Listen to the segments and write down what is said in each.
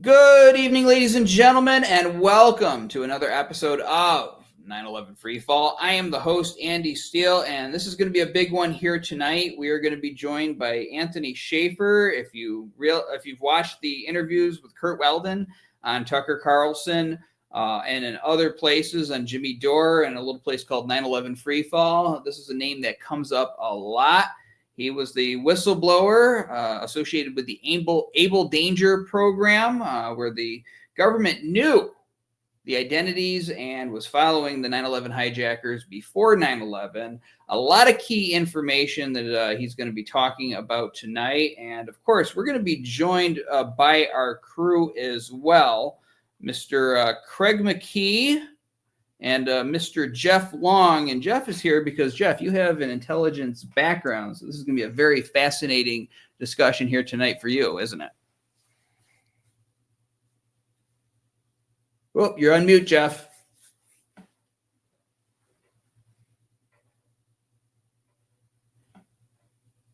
Good evening, ladies and gentlemen, and welcome to another episode of 9/11 Freefall. I am the host, Andy Steele, and this is going to be a big one here tonight. We are going to be joined by Anthony Schaefer. If you've watched the interviews with Kurt Weldon on Tucker Carlson and in other places on Jimmy Dore and a little place called 9/11 Freefall, this is a name that comes up a lot. He was the whistleblower associated with the Able Danger program, where the government knew the identities and was following the 9/11 hijackers before 9/11. A lot of key information that he's going to be talking about tonight. And, of course, we're going to be joined by our crew as well, Mr. Craig McKee and Mr. Jeff Long. And Jeff is here because, Jeff, you have an intelligence background. So this is going to be a very fascinating discussion here tonight for you, isn't it? Oh, you're on mute, Jeff.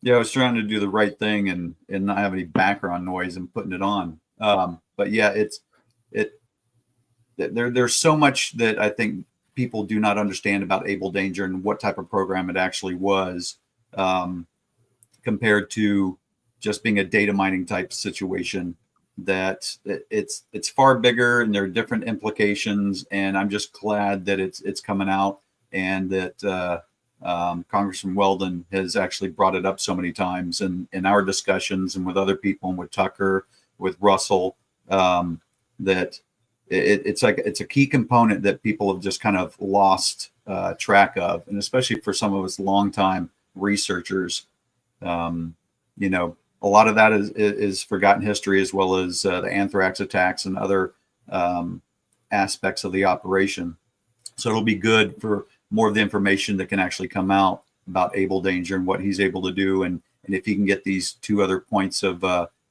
Yeah, I was trying to do the right thing and not have any background noise and putting it on. But yeah, there's so much that I think people do not understand about Able Danger and what type of program it actually was, compared to just being a data mining type situation. That it's far bigger and there are different implications. And I'm just glad that it's coming out and that Congressman Weldon has actually brought it up so many times in our discussions and with other people and with Tucker, with Russell, that it's a key component that people have just kind of lost track of. And especially for some of us longtime researchers, a lot of that is forgotten history, as well as the anthrax attacks and other aspects of the operation. So it'll be good for more of the information that can actually come out about Able Danger and what he's able to do. And if he can get these two other points of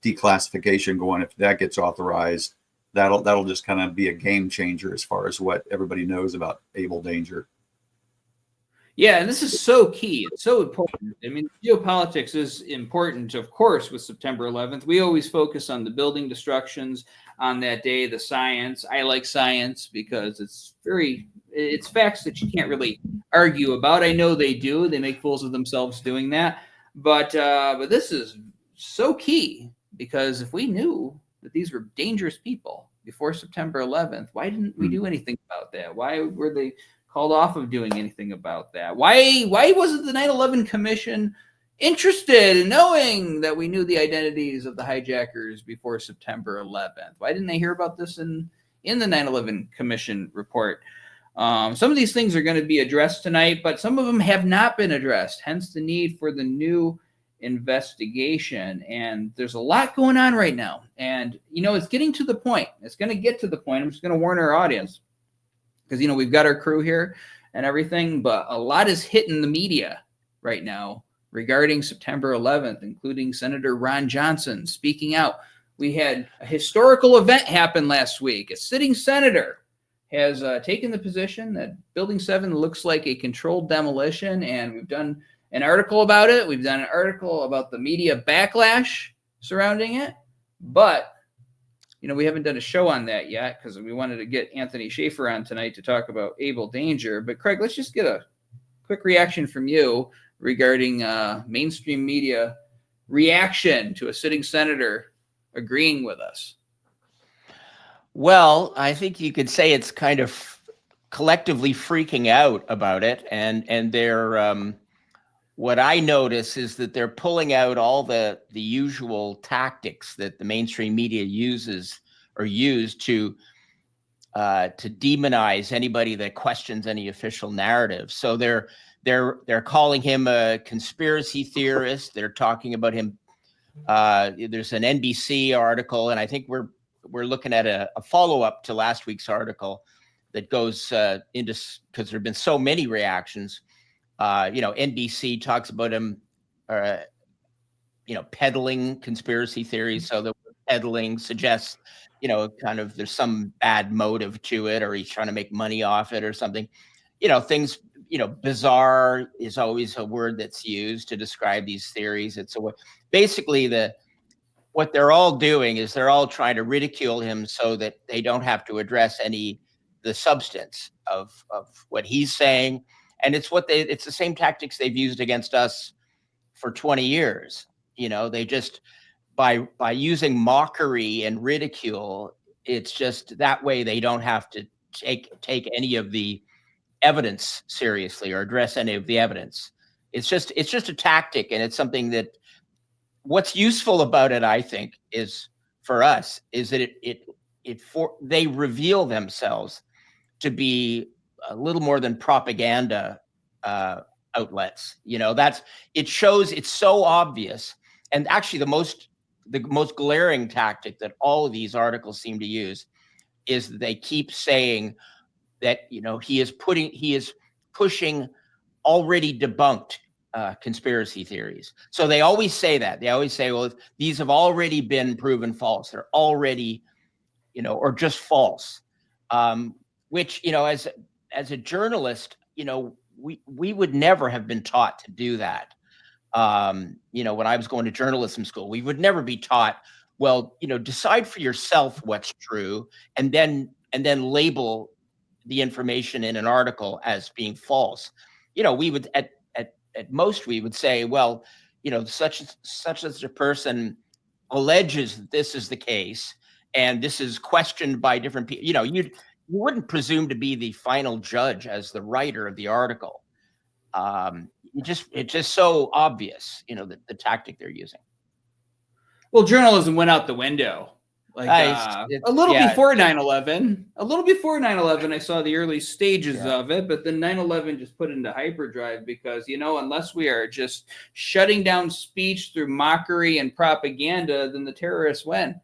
declassification going, if that gets authorized, that'll just kind of be a game changer as far as what everybody knows about Able Danger. Yeah, and this is so key. It's so important. I mean, geopolitics is important, of course, with September 11th. We always focus on the building destructions on that day, the science. I like science because it's facts that you can't really argue about. I know they do. They make fools of themselves doing that. But this is so key, because if we knew that these were dangerous people before September 11th, why didn't we do anything about that? Why were they called off of doing anything about that? Why wasn't the 9/11 Commission interested in knowing that we knew the identities of the hijackers before September 11th? Why didn't they hear about this in the 9/11 Commission report? Some of these things are going to be addressed tonight, but some of them have not been addressed, hence the need for the new investigation. And there's a lot going on right now. And, it's getting to the point. It's going to get to the point. I'm just going to warn our audience, because, we've got our crew here and everything, but a lot is hitting the media right now regarding September 11th, including Senator Ron Johnson speaking out. We had a historical event happen last week. A sitting senator has taken the position that Building 7 looks like a controlled demolition, and we've done an article about it. We've done an article about the media backlash surrounding it, but we haven't done a show on that yet because we wanted to get Anthony Schaefer on tonight to talk about Able Danger. But Craig, let's just get a quick reaction from you regarding mainstream media reaction to a sitting senator agreeing with us. Well, I think you could say it's kind of collectively freaking out about it, and they're what I notice is that they're pulling out all the usual tactics that the mainstream media use to demonize anybody that questions any official narrative. So they're calling him a conspiracy theorist. They're talking about him. There's an NBC article, and I think we're looking at a follow-up to last week's article that goes into, because there have been so many reactions. NBC talks about him, peddling conspiracy theories. So the peddling suggests, kind of there's some bad motive to it, or he's trying to make money off it or something. Things, bizarre is always a word that's used to describe these theories. It's basically what they're all doing is they're all trying to ridicule him so that they don't have to address the substance of what he's saying. And it's the same tactics they've used against us for 20 years. They just, by using mockery and ridicule, it's just that way they don't have to take any of the evidence seriously or address any of the evidence. It's just a tactic, and it's something that what's useful about it, I think, is for us is that they reveal themselves to be a little more than propaganda outlets. It shows it's so obvious. And actually the most glaring tactic that all of these articles seem to use is that they keep saying that, he is pushing already debunked conspiracy theories. So they always say that. They always say, well, these have already been proven false. They're already, or just false. Which, as a journalist, we would never have been taught to do that. When I was going to journalism school, we would never be taught, well, decide for yourself what's true, and then label the information in an article as being false. We would at most we would say, well, such as a person alleges that this is the case, and this is questioned by different people. You wouldn't presume to be the final judge as the writer of the article. It's just so obvious, the tactic they're using. Well, journalism went out the window. A little before 9/11. A little before 9/11, I saw the early stages of it, but then 9/11 just put it into hyperdrive because, unless we are just shutting down speech through mockery and propaganda, then the terrorists win.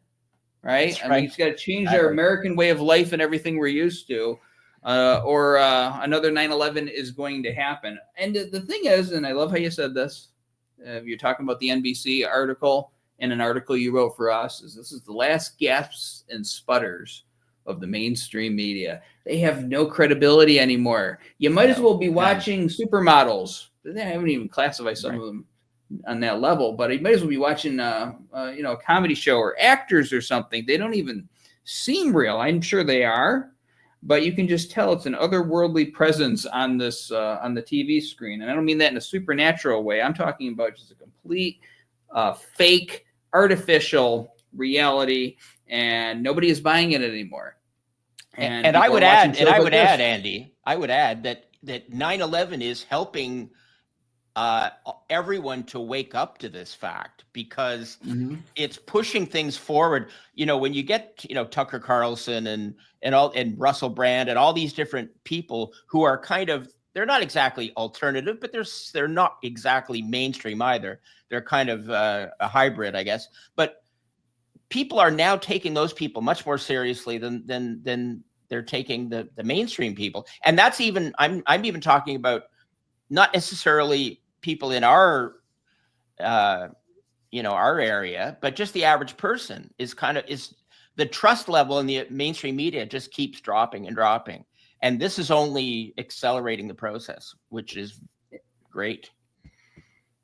Right? I mean, it's got to change our American way of life and everything we're used to, or another 9/11 is going to happen. And the thing is, and I love how you said this, you're talking about the NBC article and an article you wrote for us, this is the last gasps and sputters of the mainstream media. They have no credibility anymore. You might as well be watching supermodels. They haven't even classified some of them on that level, but you might as well be watching a comedy show or actors or something. They don't even seem real. I'm sure they are, but you can just tell it's an otherworldly presence on this on the TV screen. And I don't mean that in a supernatural way. I'm talking about just a complete fake, artificial reality, and nobody is buying it anymore. And I would add, Andy, I would add that 9/11 is helping everyone to wake up to this fact, because it's pushing things forward. When you get Tucker Carlson and Russell Brand and all these different people who are they're not exactly alternative, but they're not exactly mainstream either. They're kind of a hybrid, I guess. But people are now taking those people much more seriously than they're taking the mainstream people. And that's even I'm even talking about not necessarily people in our our area, but just the average person is the trust level in the mainstream media just keeps dropping and dropping. And this is only accelerating the process, which is great.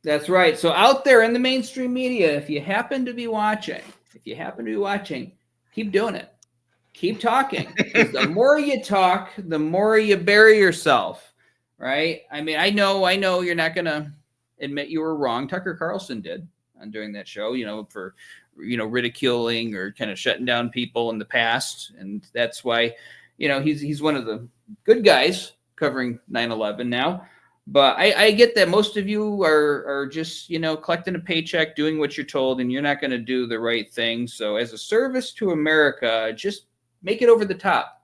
That's right. So out there in the mainstream media, if you happen to be watching, keep doing it. Keep talking. The more you talk, the more you bury yourself, right? I mean, I know you're not going to admit you were wrong. Tucker Carlson did on doing that show, for, ridiculing or kind of shutting down people in the past. And that's why, he's one of the good guys covering 9/11 now. But I get that most of you are just, collecting a paycheck, doing what you're told, and you're not going to do the right thing. So as a service to America, just make it over the top.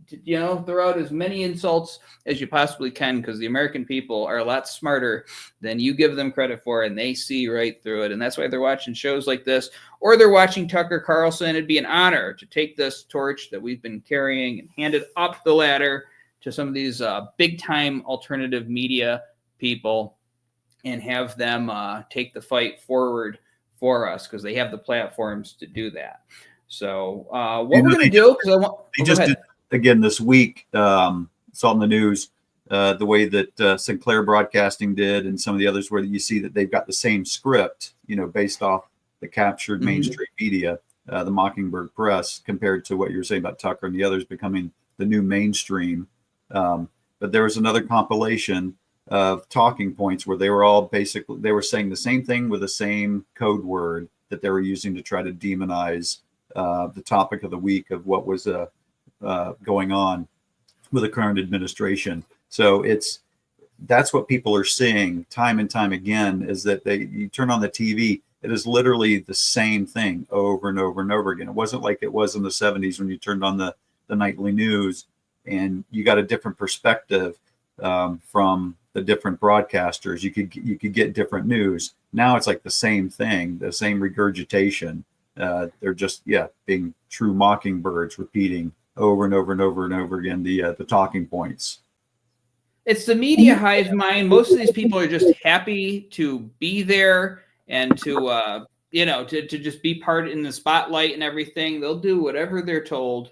Throw out as many insults as you possibly can, because the American people are a lot smarter than you give them credit for, and they see right through it. And that's why they're watching shows like this, or they're watching Tucker Carlson. It'd be an honor to take this torch that we've been carrying and hand it up the ladder to some of these big-time alternative media people and have them take the fight forward for us, because they have the platforms to do that. So what we're going to do, because they just did again this week, saw in the news the way that Sinclair Broadcasting did, and some of the others, where you see that they've got the same script, based off that captured mainstream media, the Mockingbird Press, compared to what you were saying about Tucker and the others becoming the new mainstream. But there was another compilation of talking points where they were all basically, they were saying the same thing with the same code word that they were using to try to demonize the topic of the week of what was going on with the current administration. So that's what people are seeing time and time again, is that you turn on the TV, it is literally the same thing over and over and over again. It wasn't like it was in the 70s when you turned on the nightly news and you got a different perspective from the different broadcasters. You could get different news. Now it's like the same thing, the same regurgitation. They're just being true mockingbirds, repeating over and over and over and over again the talking points. It's the media hive mind. Most of these people are just happy to be there and to to just be part in the spotlight and everything. They'll do whatever they're told.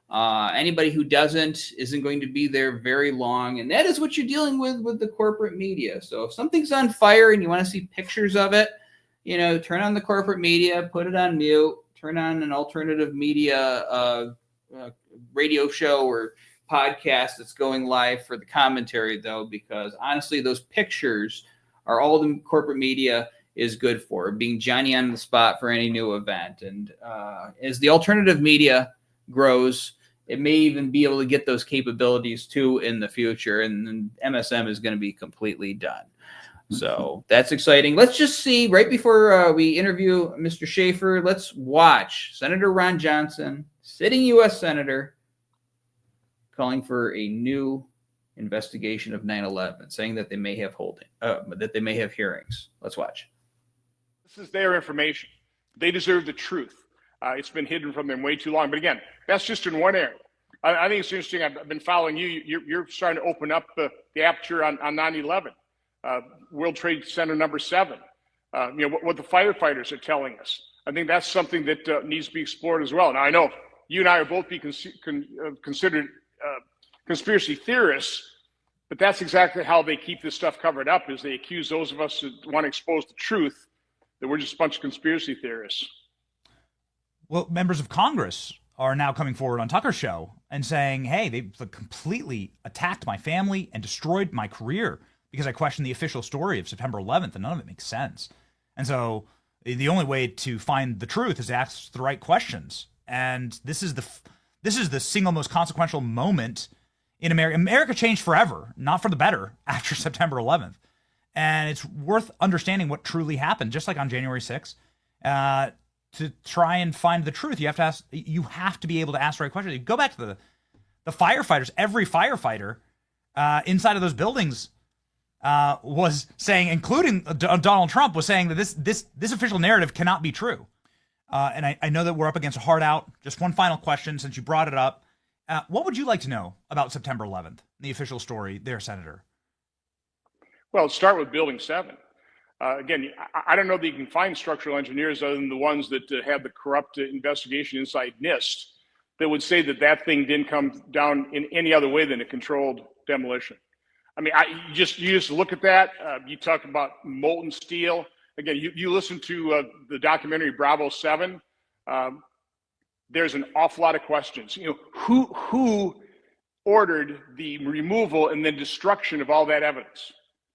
Anybody who isn't going to be there very long, and that is what you're dealing with the corporate media. So if something's on fire and you want to see pictures of it, turn on the corporate media, put it on mute, turn on an alternative media radio show or podcast that's going live for the commentary, though, because honestly, those pictures are all the corporate media is good for, being Johnny on the spot for any new event. And as the alternative media grows, it may even be able to get those capabilities too in the future, and then MSM is going to be completely done. So that's exciting. Let's just see, right before we interview Mr. Schaefer, let's watch Senator Ron Johnson, sitting U.S. Senator, calling for a new investigation of 9/11, saying that they may have hearings. Let's watch. This is their information. They deserve the truth. It's been hidden from them way too long. But again, that's just in one area. I think it's interesting. I've been following you. You're starting to open up the aperture on 9/11, World Trade Center number 7. What the firefighters are telling us. I think that's something that needs to be explored as well. Now, I know you and I are both considered conspiracy theorists, but that's exactly how they keep this stuff covered up, is they accuse those of us that want to expose the truth that we're just a bunch of conspiracy theorists. Well, members of Congress are now coming forward on Tucker's show and saying, hey, they completely attacked my family and destroyed my career because I questioned the official story of September 11th, and none of it makes sense. And so the only way to find the truth is to ask the right questions. And this is the single most consequential moment in America. America changed forever, not for the better, after September 11th. And it's worth understanding what truly happened, just like on January 6th. To try and find the truth, you have to be able to ask the right questions. You go back to the firefighters. Every firefighter inside of those buildings was saying, including Donald Trump, was saying that this official narrative cannot be true. And I know that we're up against a hard out. Just one final question, since you brought it up. What would you like to know about September 11th, the official story there, Senator? Well, let's start with Building 7. Again, I don't know that you can find structural engineers other than the ones that had the corrupt investigation inside NIST that would say that thing didn't come down in any other way than a controlled demolition. I mean, you just look at that. You talk about molten steel. Again, you listen to the documentary Bravo 7. There's an awful lot of questions. Who ordered the removal and then destruction of all that evidence?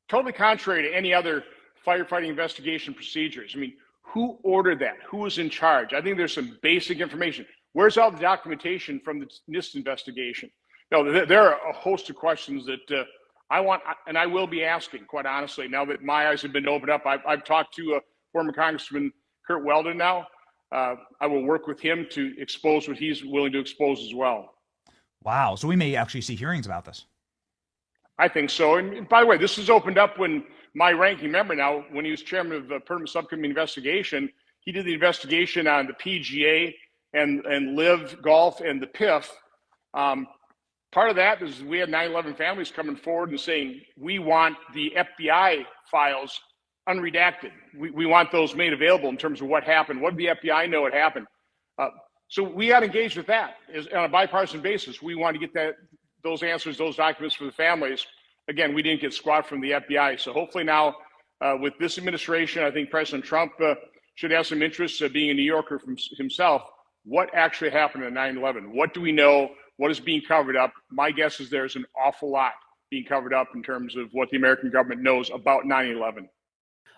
Totally contrary to any other firefighting investigation procedures. I mean, who ordered that? Who was in charge? I think there's some basic information. Where's all the documentation from the NIST investigation? No, there are a host of questions that I want, and I will be asking, quite honestly, now that my eyes have been opened up. I've talked to former Congressman Kurt Weldon now. I will work with him to expose what he's willing to expose as well. Wow. So we may actually see hearings about this. I think so. And by the way, this was opened up when my ranking member now, when he was chairman of the Permanent Subcommittee Investigation, he did the investigation on the PGA and Live Golf and the PIF. Part of that is we had 9/11 families coming forward and saying, we want the FBI files unredacted. We want those made available in terms of what happened. What did the FBI know had happened? So we got engaged with that on a bipartisan basis. We want to get those answers, those documents for the families. Again, we didn't get squat from the FBI. So hopefully now with this administration, I think President Trump should have some interest, being a New Yorker himself. What actually happened in 9/11? What do we know? What is being covered up? My guess is there's an awful lot being covered up in terms of what the American government knows about 9/11.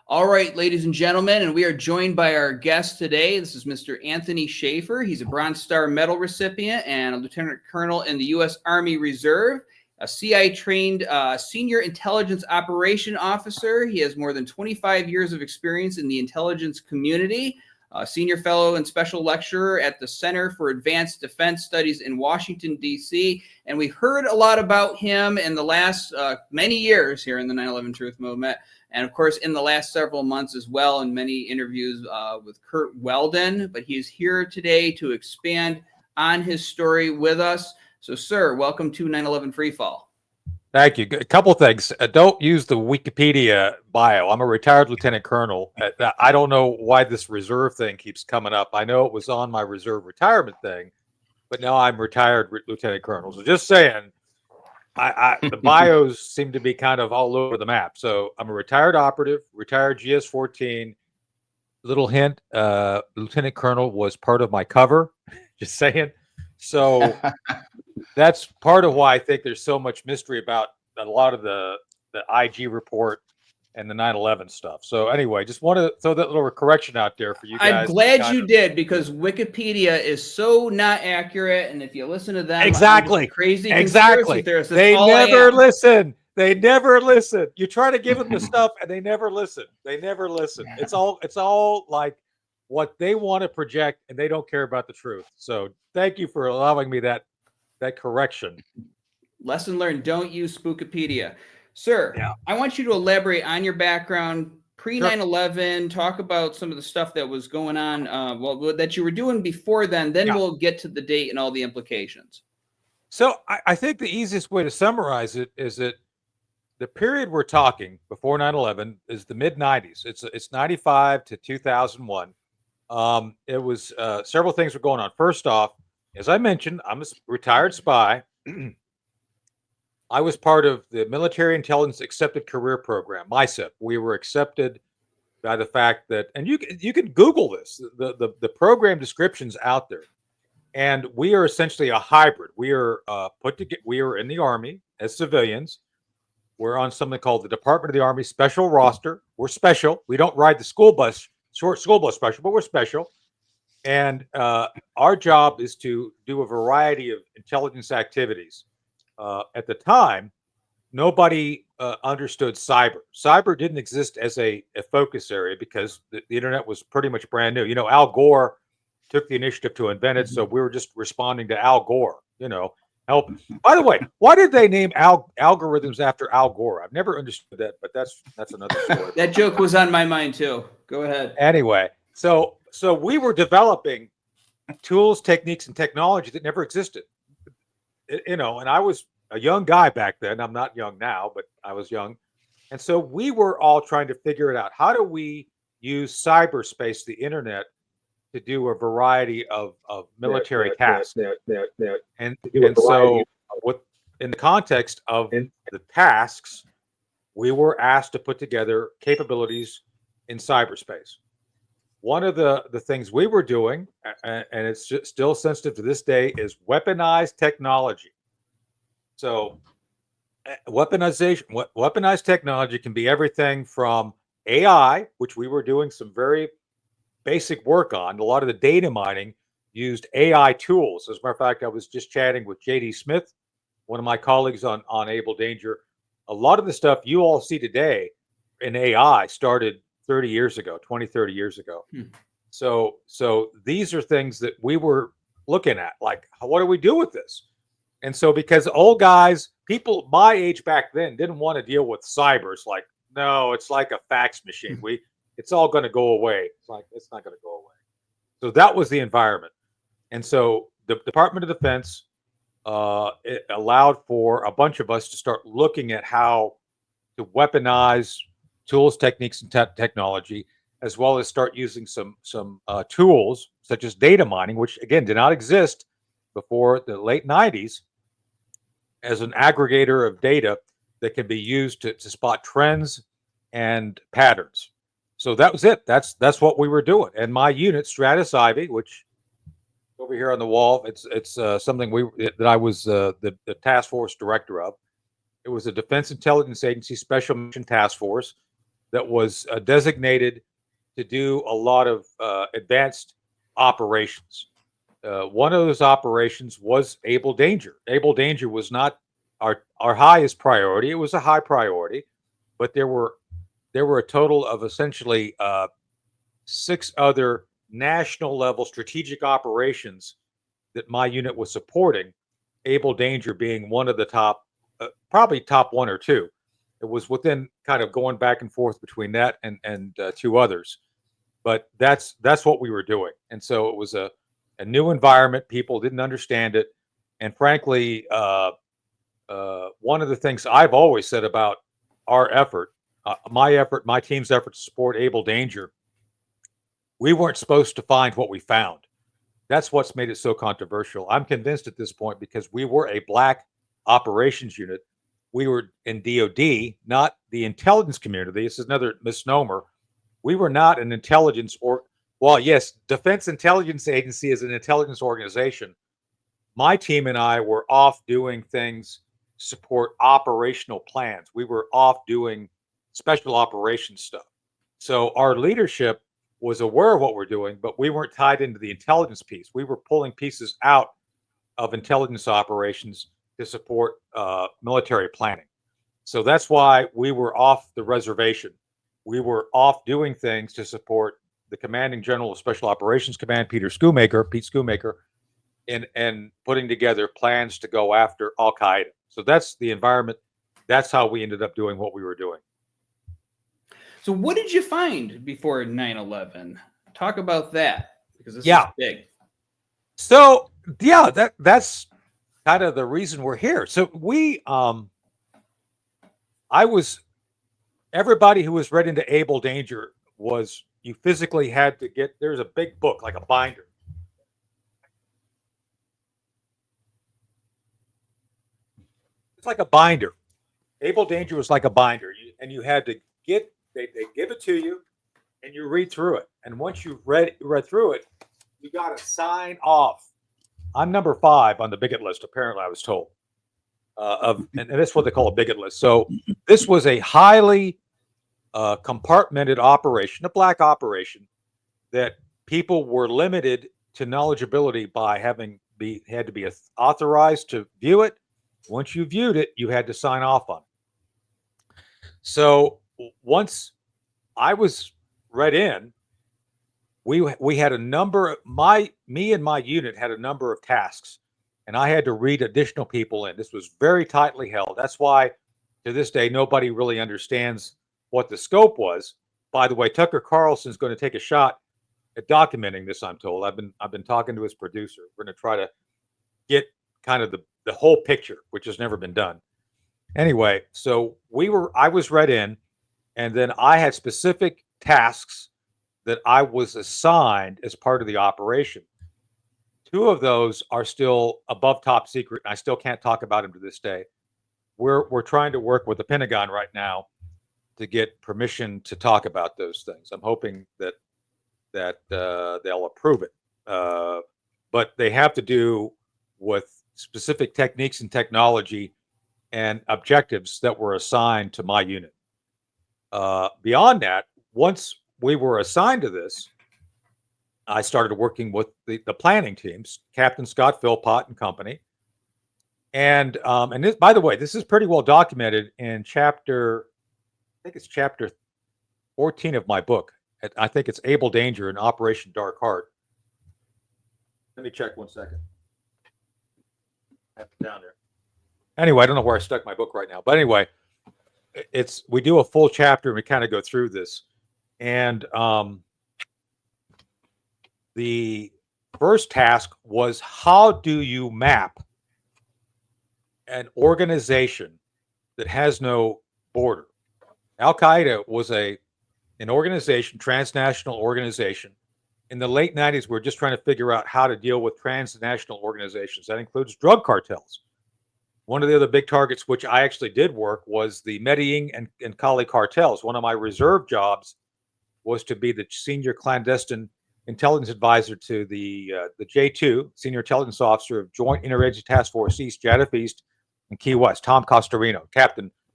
All right, ladies and gentlemen, and we are joined by our guest today. This is Mr. Anthony Schaefer. He's a Bronze Star Medal recipient and a Lieutenant Colonel in the U.S. Army Reserve, a CIA-trained senior intelligence operation officer. He has more than 25 years of experience in the intelligence community, a senior fellow and special lecturer at the Center for Advanced Defense Studies in Washington, D.C. And we heard a lot about him in the last many years here in the 9/11 Truth Movement. And of course, in the last several months as well, in many interviews with Kurt Weldon. But he's here today to expand on his story with us. So, sir, welcome to 9/11 Freefall. Thank you. A couple of things. Don't use the Wikipedia bio. I'm a retired lieutenant colonel. I don't know why this reserve thing keeps coming up. I know it was on my reserve retirement thing, but now I'm retired lieutenant colonel. So just saying, the bios seem to be kind of all over the map. So I'm a retired operative, retired GS-14. Little hint, lieutenant colonel was part of my cover. Just saying. So that's part of why I think there's so much mystery about a lot of the IG report and the 9/11 stuff. So anyway, just want to throw that little correction out there for you guys. I'm glad you did, because Wikipedia is so not accurate, and if you listen to them, exactly, crazy exactly, theorists, they never listen. They never listen. You try to give them the stuff, and they never listen. They never listen. It's all like what they want to project, and they don't care about the truth. So thank you for allowing me that correction. Lesson learned: don't use Spookipedia. Sir, yeah. I want you to elaborate on your background pre 9/11. Talk about some of the stuff that was going on, that you were doing before then. Then we'll get to the date and all the implications. So I think the easiest way to summarize it is that the period we're talking before 9/11 is the mid 90s. It's 95 to 2001. It was several things were going on. First off, as I mentioned, I'm a retired spy. I was part of the Military Intelligence Accepted Career Program, MICEP. We were accepted by the fact that, and you can Google this, the program description's out there. And we are essentially a hybrid. We are we are in the Army as civilians. We're on something called the Department of the Army Special Roster. We're special. We don't ride the school bus, short school bus special, but we're special. And our job is to do a variety of intelligence activities. At the time, nobody understood cyber. Cyber didn't exist as a focus area because the internet was pretty much brand new. You know, Al Gore took the initiative to invent it, so we were just responding to Al Gore, help. By the way, why did they name algorithms after Al Gore? I've never understood that, but that's another story. That joke was on my mind too. Go ahead. Anyway, so we were developing tools, techniques, and technology that never existed. And I was a young guy back then. I'm not young now, but I was young. And so we were all trying to figure it out. How do we use cyberspace, the internet, to do a variety of military tasks? And so in the context of the tasks, we were asked to put together capabilities in cyberspace. One of the things we were doing, and it's still sensitive to this day, is weaponized technology. So weaponized technology can be everything from AI, which we were doing some very basic work on. A lot of the data mining used AI tools. As a matter of fact, I was just chatting with JD Smith, one of my colleagues on Able Danger. A lot of the stuff you all see today in AI started 30 years ago, 20, 30 years ago. So these are things that we were looking at, like, what do we do with this? And so because old guys, people my age back then didn't want to deal with cyber. It's like, no, it's like a fax machine. It's all going to go away. It's like, it's not going to go away. So that was the environment. And so the Department of Defense it allowed for a bunch of us to start looking at how to weaponize tools, techniques, and technology, as well as start using some tools such as data mining, which again did not exist before the late 90s, as an aggregator of data that can be used to spot trends and patterns. So that was it. That's what we were doing. And my unit, Stratus Ivy, which over here on the wall, it's something that I was the task force director of. It was a Defense Intelligence Agency Special Mission Task Force that was designated to do a lot of advanced operations. One of those operations was Able Danger. Able Danger was not our highest priority. It was a high priority, but there were a total of essentially 6 other national level strategic operations that my unit was supporting, Able Danger being one of the top, probably top 1 or 2. It was within kind of going back and forth between that and 2 others. But that's what we were doing. And so it was a new environment. People didn't understand it. And frankly, one of the things I've always said about our effort, my team's effort to support Able Danger, we weren't supposed to find what we found. That's what's made it so controversial. I'm convinced at this point, because we were a black operations unit. We were in DOD, not the intelligence community. This is another misnomer. We were not an intelligence yes, Defense Intelligence Agency is an intelligence organization. My team and I were off doing things to support operational plans. We were off doing special operations stuff. So our leadership was aware of what we're doing, but we weren't tied into the intelligence piece. We were pulling pieces out of intelligence operations to support military planning. So that's why we were off the reservation. We were off doing things to support the commanding general of Special Operations Command, Pete Schoomaker, and putting together plans to go after Al-Qaeda. So that's the environment. That's how we ended up doing what we were doing. So what did you find before 9/11? Talk about that, because this is big. So yeah, that's kind of the reason we're here. So everybody who was read into Able Danger was, you physically had to get, there's a big book, like a binder. It's like a binder. Able Danger was like a binder, and you had to get, they give it to you, and you read through it. And once you've read through it, you got to sign off. I'm number 5 on the bigot list, apparently, I was told. And that's what they call a bigot list. So this was a highly compartmented operation, a black operation, that people were limited to knowledgeability by had to be authorized to view it. Once you viewed it, you had to sign off on it. So once I was read in, we had a number. Me and my unit had a number of tasks, and I had to read additional people in. This was very tightly held. That's why, to this day, nobody really understands what the scope was. By the way, Tucker Carlson's going to take a shot at documenting this, I'm told. I've been talking to his producer. We're going to try to get kind of the whole picture, which has never been done. Anyway, so I was read in, and then I had specific tasks that I was assigned as part of the operation. 2 of those are still above top secret, and I still can't talk about them to this day. We're trying to work with the Pentagon right now to get permission to talk about those things. I'm hoping that they'll approve it, but they have to do with specific techniques and technology and objectives that were assigned to my unit. Beyond that, once we were assigned to this, I started working with the planning teams, Captain Scott Philpott and company. And this, by the way, this is pretty well documented in chapter 14 of my book. I think it's Able Danger and Operation Dark Heart. Let me check one second. I have it down there. Anyway, I don't know where I stuck my book right now, but anyway, we do a full chapter and we kind of go through this. And the first task was, how do you map an organization that has no border? Al-Qaeda was an organization, transnational organization. In the late 90s, we were just trying to figure out how to deal with transnational organizations. That includes drug cartels. One of the other big targets, which I actually did work, was the Medellin and Cali cartels. One of my reserve jobs was to be the senior clandestine intelligence advisor to the J2, senior intelligence officer of Joint Interagency Task Force East, JADF East, and Key West, Tom Costarino,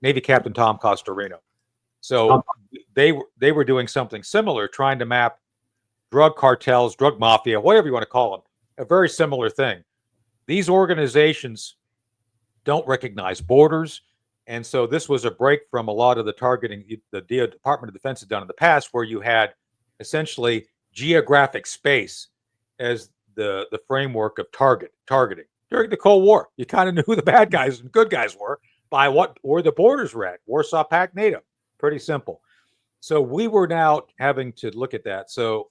Navy Captain Tom Costarino. So they were doing something similar, trying to map drug cartels, drug mafia, whatever you want to call them, a very similar thing. These organizations don't recognize borders. And so this was a break from a lot of the targeting the Department of Defense had done in the past, where you had essentially geographic space as the framework of targeting. During the Cold War, you kind of knew who the bad guys and good guys were by where the borders were at. Warsaw Pact, NATO. Pretty simple. So we were now having to look at that. So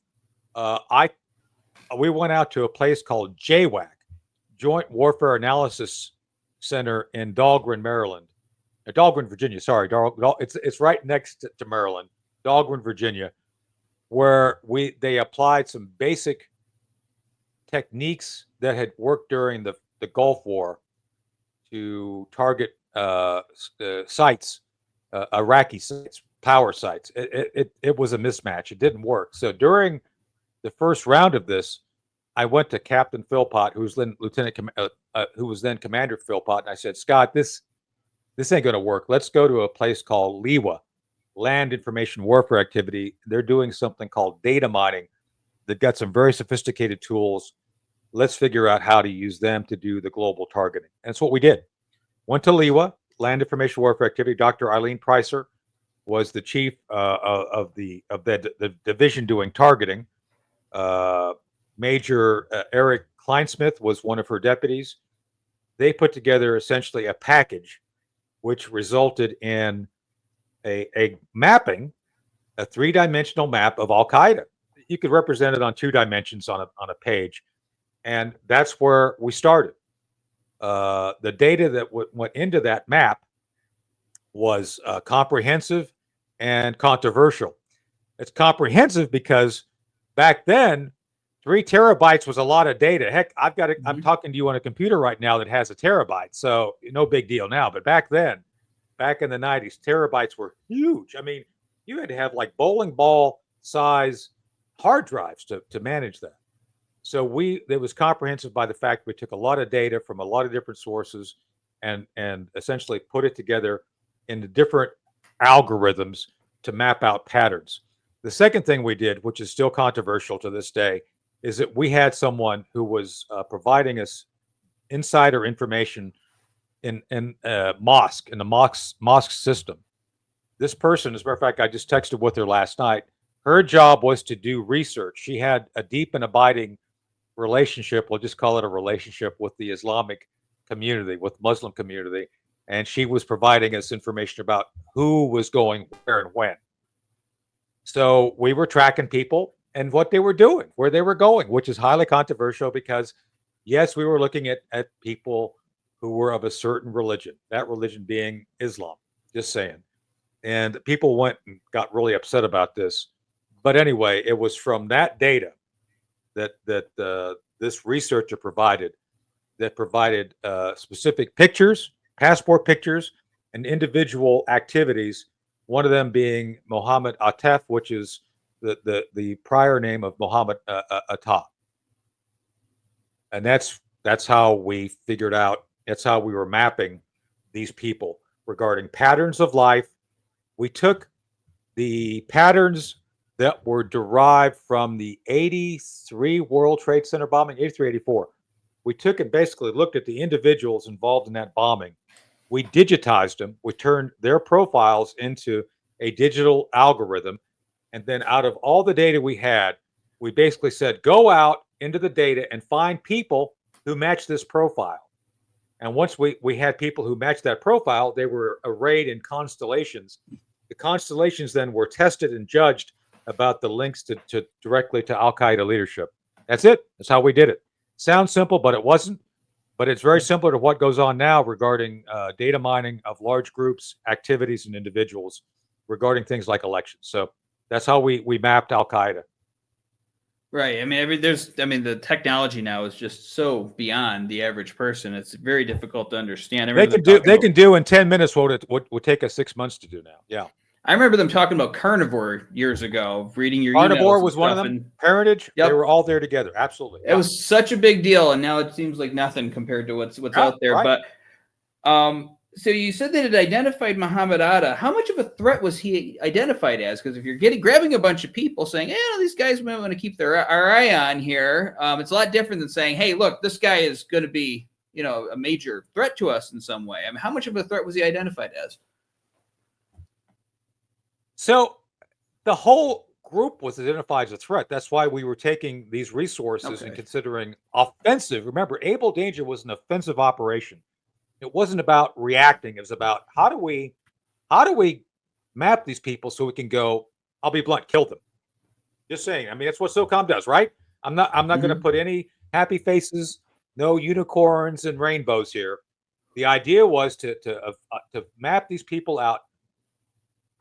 we went out to a place called JWAC, Joint Warfare Analysis Center in Dahlgren, Maryland. Dahlgren, Virginia. Sorry, it's right next to Maryland, Dahlgren, Virginia, where they applied some basic techniques that had worked during the Gulf War to target sites, Iraqi sites, power sites. It was a mismatch. It didn't work. So during the first round of this, I went to Captain Philpott, who was then Commander Philpott, and I said, Scott, this ain't going to work. Let's go to a place called LIWA, Land Information Warfare Activity. They're doing something called data mining. They've got some very sophisticated tools. Let's figure out how to use them to do the global targeting. And that's what we did. Went to LIWA, Land Information Warfare Activity. Dr. Eileen Pricer was the chief of the division doing targeting. Major Eric Kleinsmith was one of her deputies. They put together essentially a package which resulted in a mapping, a three-dimensional map of Al-Qaeda. You could represent it on 2 dimensions on a page. And that's where we started. The data that went into that map was comprehensive and controversial. It's comprehensive because back then, 3 terabytes was a lot of data. Heck, I'm talking to you on a computer right now that has a terabyte, so no big deal now. But back then, back in the 90s, terabytes were huge. I mean, you had to have like bowling ball size hard drives to manage that. So it was comprehensive by the fact we took a lot of data from a lot of different sources and essentially put it together into different algorithms to map out patterns. The second thing we did, which is still controversial to this day, is that we had someone who was providing us insider information in the mosque system. This person, as a matter of fact, I just texted with her last night. Her job was to do research. She had a deep and abiding relationship, we'll just call it a relationship, with the Islamic community, with Muslim community, and she was providing us information about who was going where and when. So we were tracking people and what they were doing, where they were going, which is highly controversial because, yes, we were looking at people who were of a certain religion, that religion being Islam, just saying. And people went and got really upset about this. But anyway, it was from that data that this researcher provided specific pictures, passport pictures, and individual activities, one of them being Mohammed Atta, which is the prior name of Mohammed Atta. And that's how we figured out, that's how we were mapping these people regarding patterns of life. We took the patterns that were derived from the 83 World Trade Center bombing, 83, 84. We took and basically looked at the individuals involved in that bombing. We digitized them. We turned their profiles into a digital algorithm. And then out of all the data we had, we basically said, go out into the data and find people who match this profile. And once we had people who matched that profile, they were arrayed in constellations. The constellations then were tested and judged about the links to directly to Al-Qaeda leadership. That's it. That's how we did it. Sounds simple, but it wasn't. But it's very similar to what goes on now regarding data mining of large groups, activities, and individuals regarding things like elections. So that's how we mapped Al-Qaeda. Right. I mean, the technology now is just so beyond the average person. It's very difficult to understand. They can do in 10 minutes what it would take us 6 months to do now. Yeah. I remember them talking about carnivore years ago, reading your Carnivore emails was one of stuff, them. and Parentage, Yep. they were all there together. Absolutely. it was such a big deal, and now it seems like nothing compared to what's out there. Right. But so you said that it identified Mohammed Atta. How much of a threat was he identified as? Because if you're grabbing a bunch of people saying, "Hey, these guys might want to keep our eye on here," it's a lot different than saying, "Hey, look, this guy is going to be, a major threat to us in some way." I mean, how much of a threat was he identified as? So the whole group was identified as a threat. That's why we were taking these resources and considering offensive. Remember, Able Danger was an offensive operation. It wasn't about reacting. It was about how do we map these people so we can go, I'll be blunt, kill them. Just saying. I mean, that's what SOCOM does, right? I'm not going to put any happy faces, no unicorns and rainbows here. The idea was to map these people out.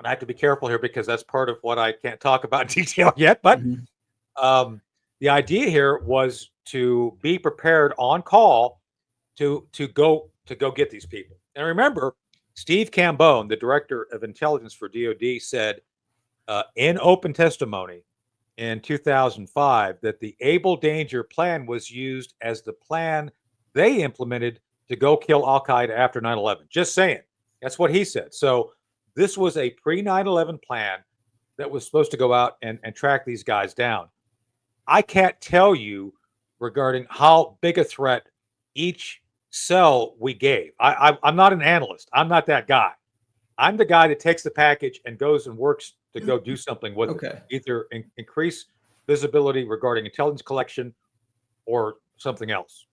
And I have to be careful here because that's part of what I can't talk about in detail yet. But the idea here was to be prepared on call to go get these people. And remember, Steve Cambone, the director of intelligence for DoD, said in open testimony in 2005 that the Able Danger plan was used as the plan they implemented to go kill Al-Qaeda after 9/11. Just saying. That's what he said. So this was a pre-9/11 plan that was supposed to go out and track these guys down. I can't tell you regarding how big a threat each cell we gave. I'm not an analyst. I'm not that guy. I'm the guy that takes the package and goes and works to go do something with it. Either increase visibility regarding intelligence collection or something else.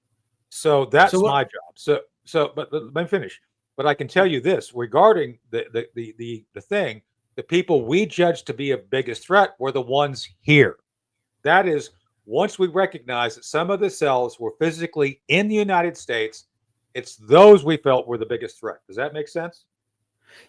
So that's my job. But let me finish. But I can tell you this regarding the thing, the people we judged to be a biggest threat were the ones here. That is, once we recognize that some of the cells were physically in the United States, it's those we felt were the biggest threat. Does that make sense?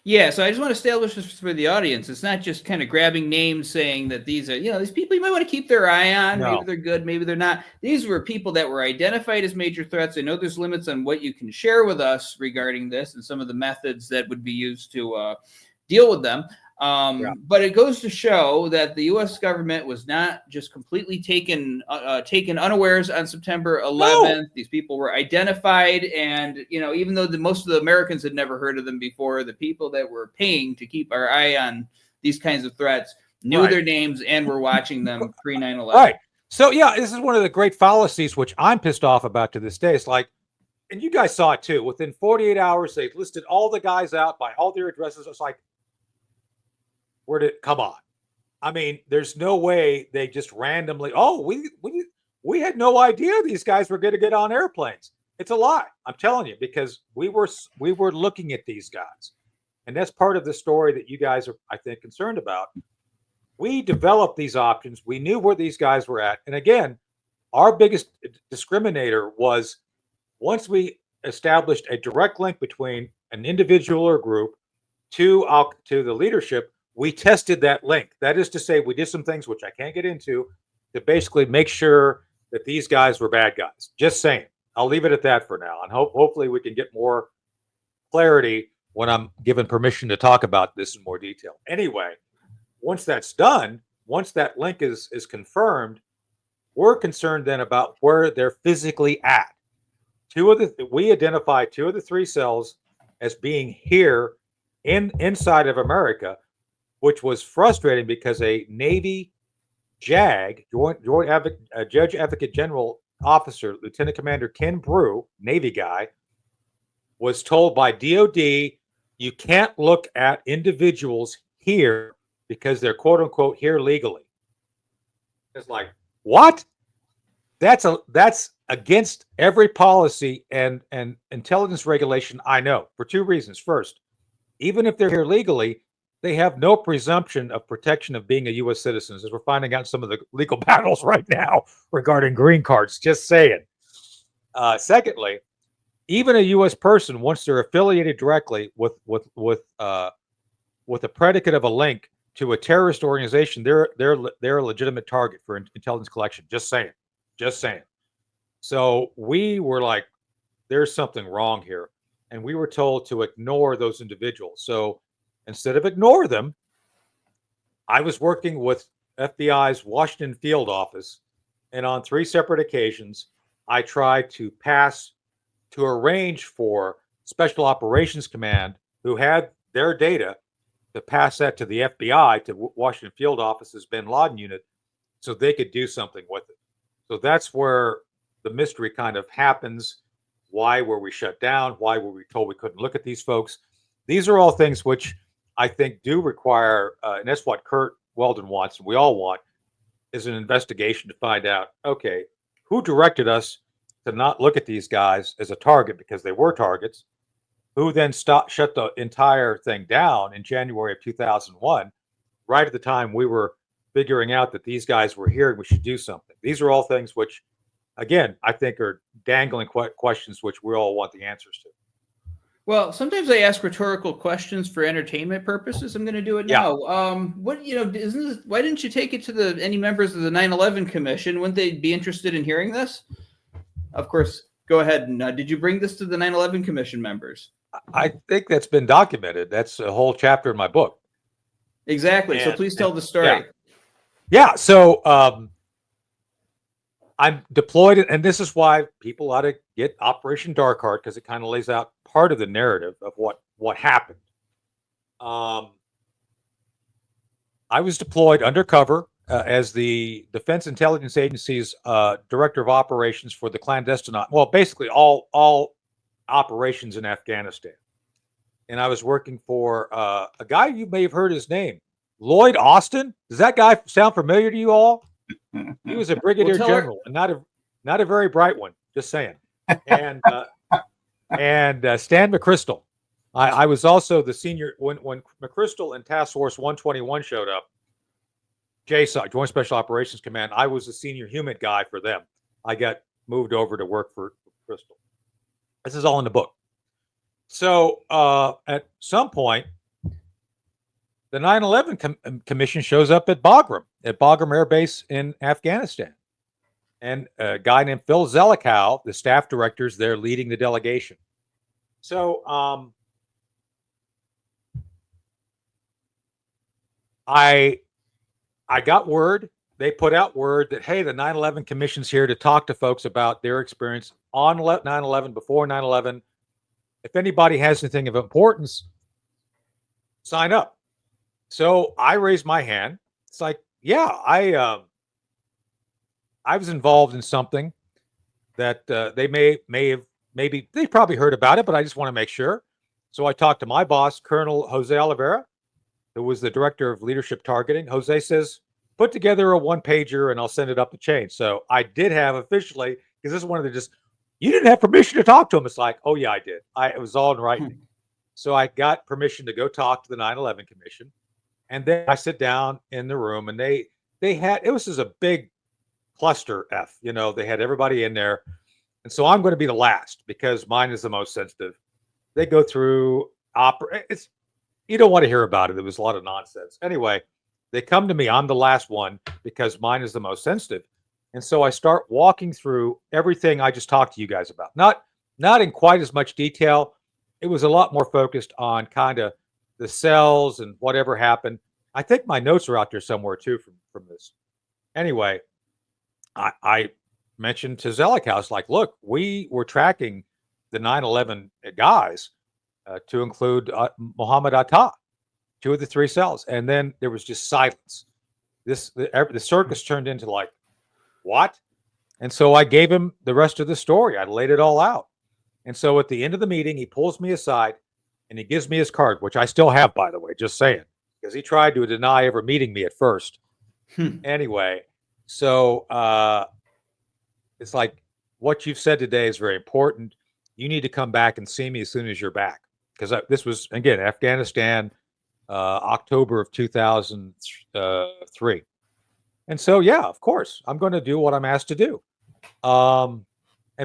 Yeah, so I just want to establish this for the audience. It's not just kind of grabbing names saying that these are, these people you might want to keep their eye on. No. Maybe they're good, maybe they're not. These were people that were identified as major threats. I know there's limits on what you can share with us regarding this and some of the methods that would be used to deal with them. But it goes to show that the U.S. government was not just completely taken unawares on September 11th. No. These people were identified, and even though most of the Americans had never heard of them before, the people that were paying to keep our eye on these kinds of threats knew their names and were watching them pre 9/11. Right. So this is one of the great fallacies which I'm pissed off about to this day. It's like, and you guys saw it too. Within 48 hours, they listed all the guys out by all their addresses. It's like, come on. I mean, there's no way they just randomly, we had no idea these guys were going to get on airplanes. It's a lie. I'm telling you, because we were looking at these guys. And that's part of the story that you guys are, I think, concerned about. We developed these options. We knew where these guys were at. And again, our biggest discriminator was once we established a direct link between an individual or group to the leadership, we tested that link. That is to say, we did some things which I can't get into to basically make sure that these guys were bad guys. Just saying. I'll leave it at that for now. And hopefully we can get more clarity when I'm given permission to talk about this in more detail. Anyway, once that's done, once that link is confirmed, we're concerned then about where they're physically at. We identified 2 of the 3 cells as being here inside of America, which was frustrating because a Navy JAG, Judge Advocate General Officer, Lieutenant Commander Ken Brew, Navy guy, was told by DOD, you can't look at individuals here because they're quote unquote here legally. It's like, what? That's against every policy and intelligence regulation I know for 2 reasons. First, even if they're here legally, they have no presumption of protection of being a U.S. citizen, as we're finding out some of the legal battles right now regarding green cards. Just saying. Secondly, even a U.S. person, once they're affiliated directly with a predicate of a link to a terrorist organization, they're a legitimate target for intelligence collection. Just saying. So we were like, there's something wrong here, and we were told to ignore those individuals. So instead of ignore them, I was working with FBI's Washington field office, and on 3 separate occasions, I tried to arrange for Special Operations Command, who had their data, to pass that to the FBI, to Washington field office's bin Laden unit, so they could do something with it. So that's where the mystery kind of happens. Why were we shut down? Why were we told we couldn't look at these folks? These are all things which I think do require, and that's what Kurt Weldon wants, and we all want, is an investigation to find out, okay, who directed us to not look at these guys as a target because they were targets, who then shut the entire thing down in January of 2001, right at the time we were figuring out that these guys were here and we should do something. These are all things which, again, I think are dangling questions which we all want the answers to. Well, sometimes I ask rhetorical questions for entertainment purposes. I'm going to do it now. Why didn't you take it to any members of the 9/11 Commission? Wouldn't they be interested in hearing this? Of course. Go ahead. And did you bring this to the 9/11 Commission members? I think that's been documented. That's a whole chapter in my book. Exactly. So please tell the story. Yeah. So I'm deployed, and this is why people ought to get Operation Dark Heart, because it kind of lays out part of the narrative of what happened. I was deployed undercover as the Defense Intelligence Agency's director of operations for the clandestine, well, basically all operations in Afghanistan. And I was working for a guy, you may have heard his name, Lloyd Austin. Does that guy sound familiar to you all? He was a brigadier general, and not a very bright one. Just saying. And Stan McChrystal. I was also the senior when McChrystal and Task Force 121 showed up. JSOC, Joint Special Operations Command. I was the senior human guy for them. I got moved over to work for Crystal. This is all in the book. So at some point, the 9/11 Commission shows up at Bagram Air Base in Afghanistan. And a guy named Phil Zelikow, the staff director, is there leading the delegation. So I got word, they put out word that, hey, the 9/11 Commission's here to talk to folks about their experience on 9/11, before 9/11. If anybody has anything of importance, sign up. So I raised my hand. It's like, yeah, I was involved in something that they maybe they probably heard about it, but I just want to make sure. So I talked to my boss, Colonel Jose Oliveira, who was the director of leadership targeting. Jose says, put together a 1-pager and I'll send it up the chain. So I did have officially, because this is one of the you didn't have permission to talk to him. It's like, oh yeah, I did. It was all in writing. So I got permission to go talk to the 9/11 Commission. And then I sit down in the room, and they had, it was just a big cluster F, they had everybody in there. And so I'm going to be the last because mine is the most sensitive. They go through you don't want to hear about it. It was a lot of nonsense. Anyway, they come to me. I'm the last one because mine is the most sensitive. And so I start walking through everything I just talked to you guys about. Not in quite as much detail. It was a lot more focused on kind of the cells and whatever happened. I think my notes are out there somewhere too from this. Anyway, I mentioned to Zelikow, like, look, we were tracking the 9/11 guys to include Mohammed Atta, 2 of the 3 cells. And then there was just silence. The circus turned into like, what? And so I gave him the rest of the story. I laid it all out. And so at the end of the meeting, he pulls me aside and he gives me his card, which I still have, by the way, just saying, because he tried to deny ever meeting me at first. Anyway, so it's like, what you've said today is very important. You need to come back and see me as soon as you're back. Because this was, again, Afghanistan, October of 2003. And so, yeah, of course, I'm going to do what I'm asked to do. And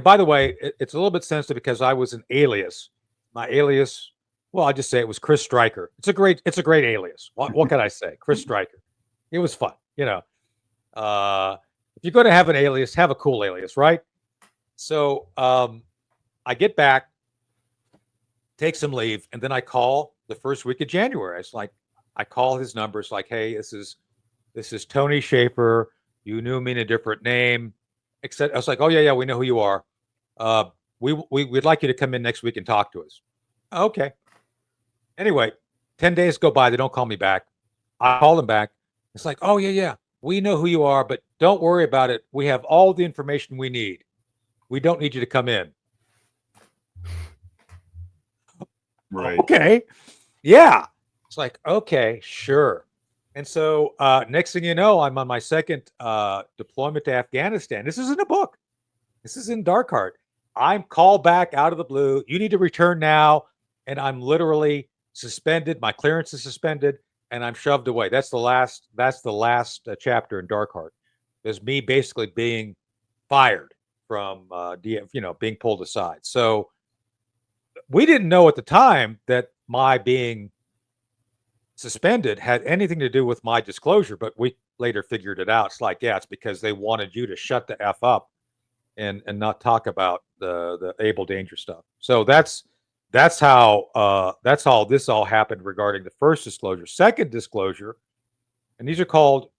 by the way, it's a little bit sensitive because I was an alias. My alias, well, I just say it was Chris Stryker. It's a great alias. What can I say? Chris Stryker. It was fun, If you're going to have an alias, have a cool alias, right? So I get back, take some leave, and then I call the first week of January. It's like, I call his number. It's like, hey, this is Tony Schaefer. You knew me in a different name. Except I was like, oh yeah, we know who you are. We'd like you to come in next week and talk to us. Okay. Anyway, 10 days go by. They don't call me back. I call them back. It's like, oh yeah, we know who you are, but don't worry about it. We have all the information we need. We don't need you to come in. Right. Okay. Yeah. It's like, okay, sure. And so next thing you know, I'm on my second deployment to Afghanistan. This is in a book. This is in Dark Heart. I'm called back out of the blue. You need to return now. And I'm literally suspended. My clearance is suspended and I'm shoved away. That's the last chapter in Dark Heart. There's me basically being fired from being pulled aside. So we didn't know at the time that my being suspended had anything to do with my disclosure, but we later figured it out. It's like, yeah, it's because they wanted you to shut the F up and not talk about the Able Danger stuff. So that's how this all happened regarding the first disclosure. Second disclosure, and these are called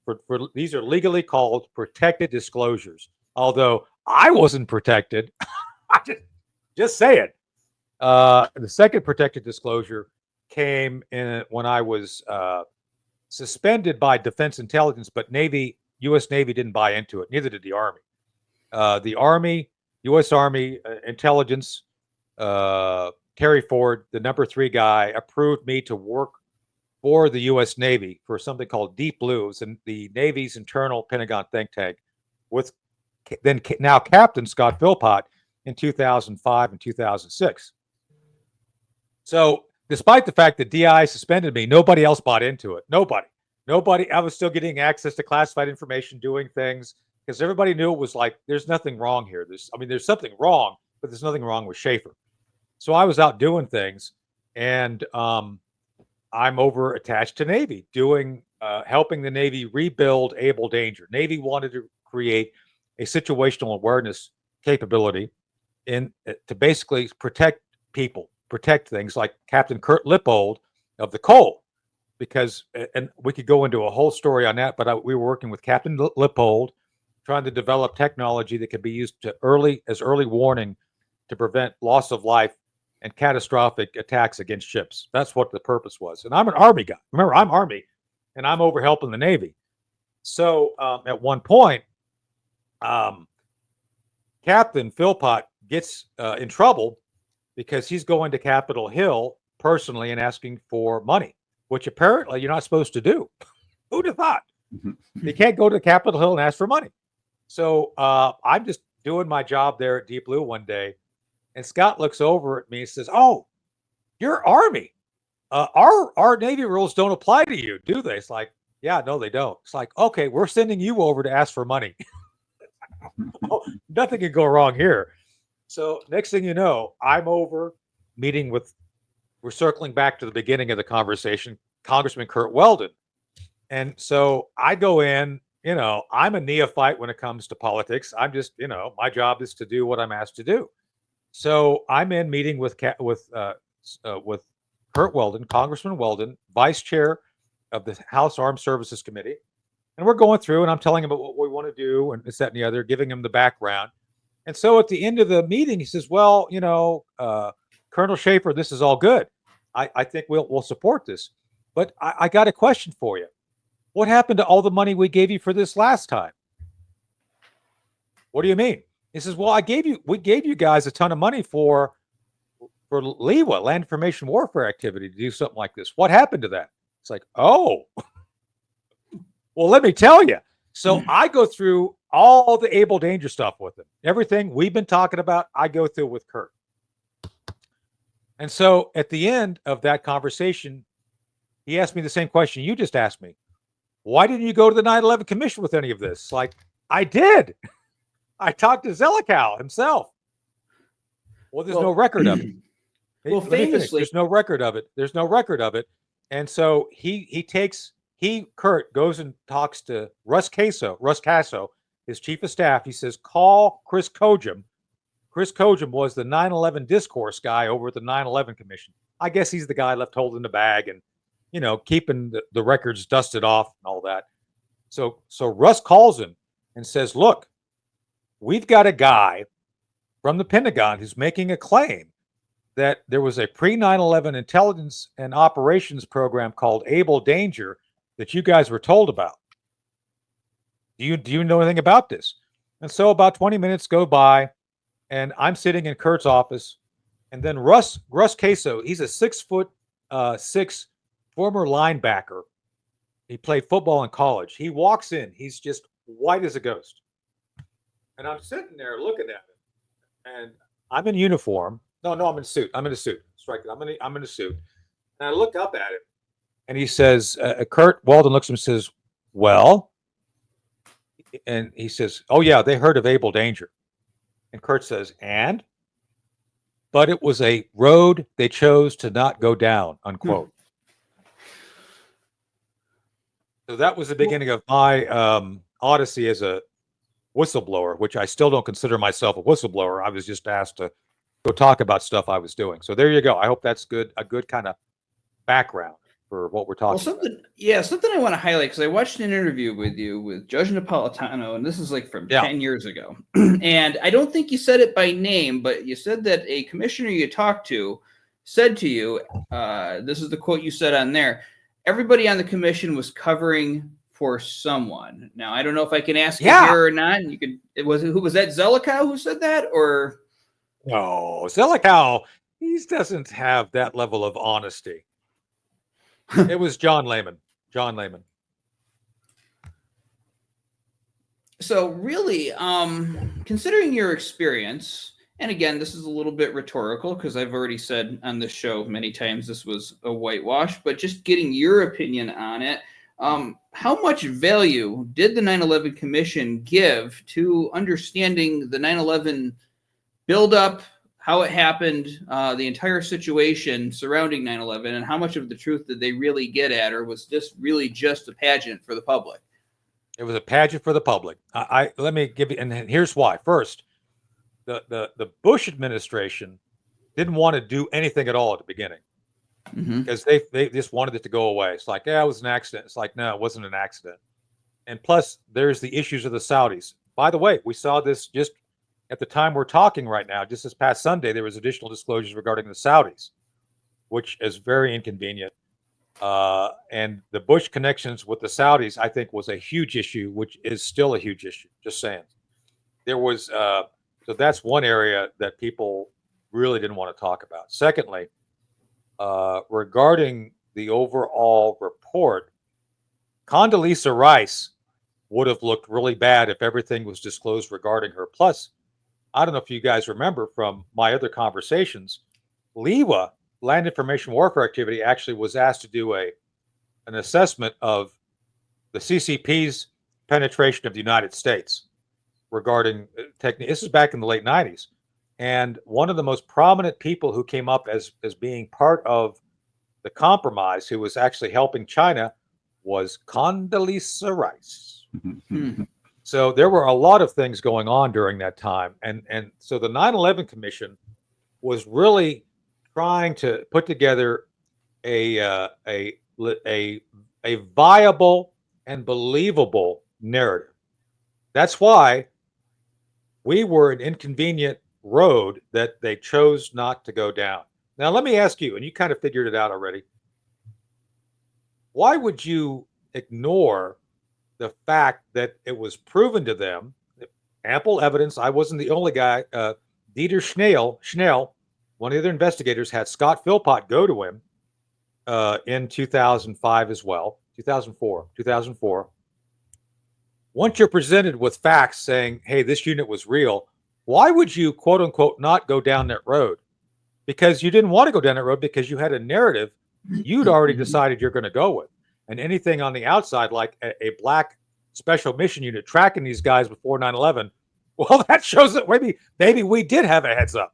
these are legally called protected disclosures. Although I wasn't protected, I just say it. The second protected disclosure came in when I was suspended by Defense Intelligence, but U.S. Navy didn't buy into it. Neither did the Army. The Army, U.S. Army Intelligence, Terry Ford, the number 3 guy, approved me to work for the U.S. Navy for something called Deep Blue, and the Navy's internal Pentagon think tank, with then now Captain Scott Philpott in 2005 and 2006. So despite the fact that DI suspended me, nobody else bought into it. Nobody. I was still getting access to classified information, doing things, because everybody knew it was like, there's nothing wrong here. There's something wrong, but there's nothing wrong with Schaefer. So I was out doing things, and I'm over attached to Navy, doing helping the Navy rebuild Able Danger. Navy wanted to create a situational awareness capability to basically protect people, protect things like Captain Kurt Lippold of the Cole, because, and we could go into a whole story on that, but we were working with Captain Lippold, trying to develop technology that could be used as early warning to prevent loss of life and catastrophic attacks against ships. That's what the purpose was. And I'm an Army guy. Remember, I'm Army, and I'm over helping the Navy. So at one point, Captain Philpott gets in trouble because he's going to Capitol Hill personally and asking for money, which apparently you're not supposed to do. Who'd have thought? You can't go to Capitol Hill and ask for money. So I'm just doing my job there at Deep Blue one day, and Scott looks over at me and says, "Oh, you're Army. Our Navy rules don't apply to you, do they?" It's like, yeah, no, they don't. It's like, okay, we're sending you over to ask for money. Nothing can go wrong here. So next thing you know, I'm over meeting with, we're circling back to the beginning of the conversation, Congressman Curt Weldon. And so I go in, I'm a neophyte when it comes to politics. I'm just, my job is to do what I'm asked to do. So I'm in meeting with Curt Weldon, Congressman Weldon, vice chair of the House Armed Services Committee. And we're going through, and I'm telling him about what we want to do and this, that, and the other, giving him the background. And so at the end of the meeting, he says, well, Colonel Schaefer, this is all good. I think we'll support this. But I got a question for you. What happened to all the money we gave you for this last time? What do you mean? He says, well, we gave you guys a ton of money for LIWA, Land Information Warfare Activity, to do something like this. What happened to that? It's like, oh, well, let me tell you. So I go through all the Able Danger stuff with him. Everything we've been talking about, I go through with Kurt. And so at the end of that conversation, he asked me the same question you just asked me. Why didn't you go to the 9/11 Commission with any of this? Like, I did. I talked to Zelikow himself. Well, there's no record of it. Well, famously, there's no record of it. There's no record of it. And so Kurt goes and talks to Russ Casso, his chief of staff. He says, call Chris Kojum. Chris Kojum was the 9/11 discourse guy over at the 9/11 Commission. I guess he's the guy left holding the bag, and keeping the records dusted off and all that. So Russ calls him and says, look, we've got a guy from the Pentagon who's making a claim that there was a pre-9/11 intelligence and operations program called Able Danger that you guys were told about. Do you know anything about this? And so about 20 minutes go by, and I'm sitting in Kurt's office, and then Russ Queso, he's a 6'6" former linebacker. He played football in college. He walks in. He's just white as a ghost. And I'm sitting there looking at him, and I'm in uniform. No, I'm in a suit. I'm in a suit. Strike it. I'm in a suit. And I look up at him, and he says, Kurt Walden looks at him and says, well, and he says, oh yeah, they heard of Able Danger. And Kurt says, and? But it was a road they chose to not go down, unquote. So that was the beginning of my odyssey as a whistleblower, which I still don't consider myself a whistleblower. I was just asked to go talk about stuff I was doing. So there you go. I hope that's a good kind of background for what we're talking about. Something I want to highlight, because I watched an interview with you with Judge Napolitano, and this is like from 10 years ago. And I don't think you said it by name, but you said that a commissioner you talked to said to you, this is the quote you said on there, everybody on the commission was covering for someone. Now, I don't know if I can ask you here or not. And who was that, Zelikow who said that, or? No, Zelikow, he doesn't have that level of honesty. It was John Lehman. So really, considering your experience, and again, this is a little bit rhetorical because I've already said on this show many times this was a whitewash, but just getting your opinion on it, how much value did the 9/11 Commission give to understanding the 9/11 buildup, how it happened, the entire situation surrounding 9/11, and how much of the truth did they really get at, or was this really just a pageant for the public? It was a pageant for the public. Let me give you, and here's why. First, the Bush administration didn't want to do anything at all at the beginning because they just wanted it to go away. It's like, yeah, it was an accident. It's like, no, it wasn't an accident. And plus, there's the issues of the Saudis. By the way, we saw this just at the time we're talking right now. Just this past Sunday, there was additional disclosures regarding the Saudis, which is very inconvenient. And the Bush connections with the Saudis, I think, was a huge issue, which is still a huge issue. Just saying. There was, so that's one area that people really didn't want to talk about. Secondly, regarding the overall report, Condoleezza Rice would have looked really bad if everything was disclosed regarding her. Plus, I don't know if you guys remember from my other conversations, LIWA, Land Information Warfare Activity, actually was asked to do an assessment of the CCP's penetration of the United States regarding technique. This is back in the late 90s. And one of the most prominent people who came up as being part of the compromise, who was actually helping China, was Condoleezza Rice. So there were a lot of things going on during that time. And so the 9/11 Commission was really trying to put together a viable and believable narrative. That's why we were an inconvenient road that they chose not to go down. Now, let me ask you, and you kind of figured it out already. Why would you ignore the fact that it was proven to them, ample evidence? I wasn't the only guy. Dieter Schnell, one of the other investigators, had Scott Philpott go to him in 2005 as well, 2004. Once you're presented with facts saying, hey, this unit was real, why would you, quote unquote, not go down that road? Because you didn't want to go down that road because you had a narrative you'd already decided you're going to go with. And anything on the outside, like a black special mission unit tracking these guys before 9/11, well, that shows that maybe we did have a heads up.